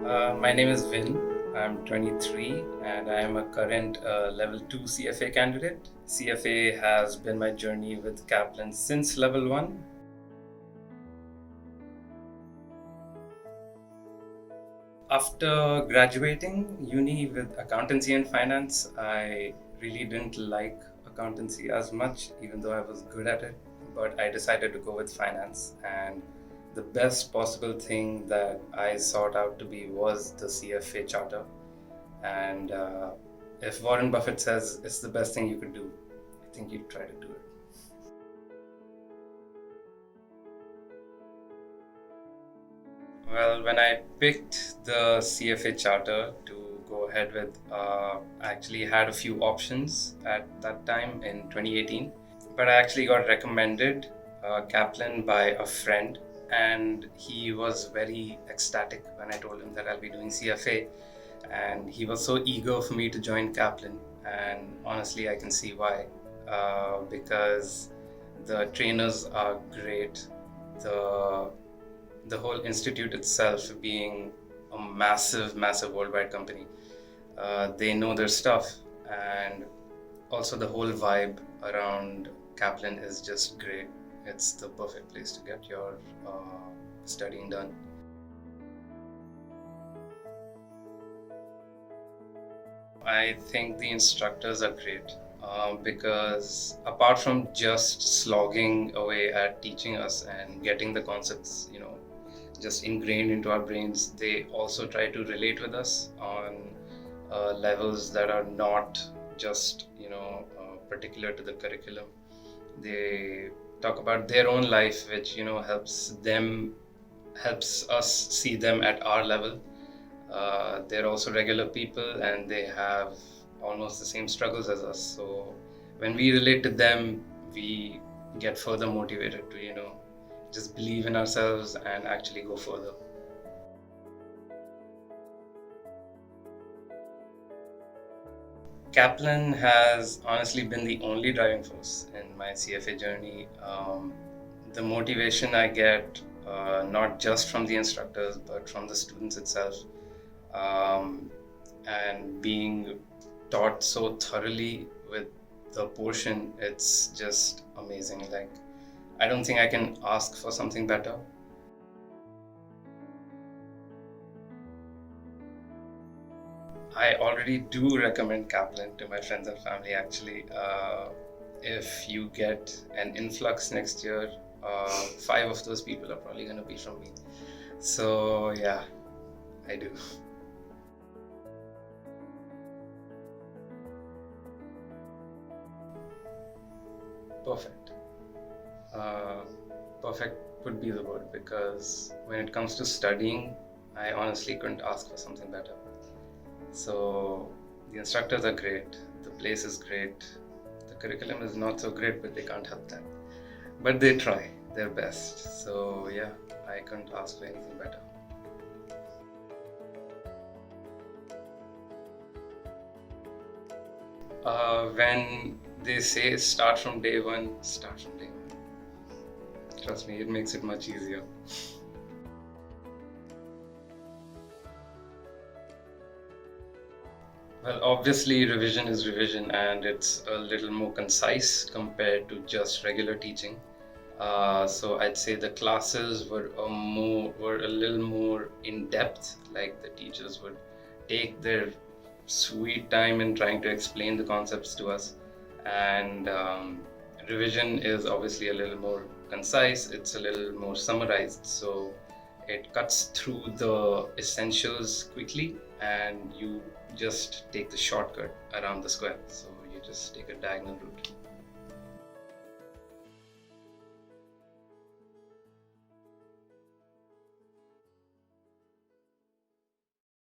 My name is Vin. I'm 23 and I am a current level 2 CFA candidate. CFA has been my journey with Kaplan since level 1. After graduating uni with accountancy and finance, I really didn't like accountancy as much, even though I was good at it. But I decided to go with finance, and the best possible thing that I sought out to be was the CFA charter. And if Warren Buffett says it's the best thing you could do, I think you'd try to do it. Well, when I picked the CFA charter to go ahead with, I actually had a few options at that time in 2018. But I actually got recommended Kaplan by a friend, and he was very ecstatic when I told him that I'll be doing CFA. And he was so eager for me to join Kaplan, and honestly, I can see why. Because the trainers are great. The the whole institute itself being a massive worldwide company, they know their stuff, and also the whole vibe around Kaplan is just great. It's the perfect place to get your studying done. I think the instructors are great because apart from just slogging away at teaching us and getting the concepts, just ingrained into our brains, they also try to relate with us on levels that are not just, particular to the curriculum. They talk about their own life, which, helps us see them at our level. They're also regular people and they have almost the same struggles as us. So when we relate to them, we get further motivated to, just believe in ourselves and actually go further. Kaplan has honestly been the only driving force in my CFA journey. The motivation I get, not just from the instructors, but from the students itself. Um, and being taught so thoroughly with the portion, it's just amazing. Like, I don't think I can ask for something better. I already do recommend Kaplan to my friends and family actually. If you get an influx next year, five of those people are probably going to be from me. So, yeah, I do. Perfect. Uh, Perfect would be the word because when it comes to studying, I honestly couldn't ask for something better. So the instructors are great, the place is great, the curriculum is not so great, but they can't help that. But they try their best. So yeah, I couldn't ask for anything better. When they say start from day one, start from day one. Trust me, it makes it much easier. Well, obviously, revision is revision, and it's a little more concise compared to just regular teaching. So I'd say the classes were a little more in depth. Like the teachers would take their sweet time in trying to explain the concepts to us, and revision is obviously a little more concise. It's a little more summarized, so it cuts through the essentials quickly, and you just take the shortcut around the square. So you just take a diagonal route.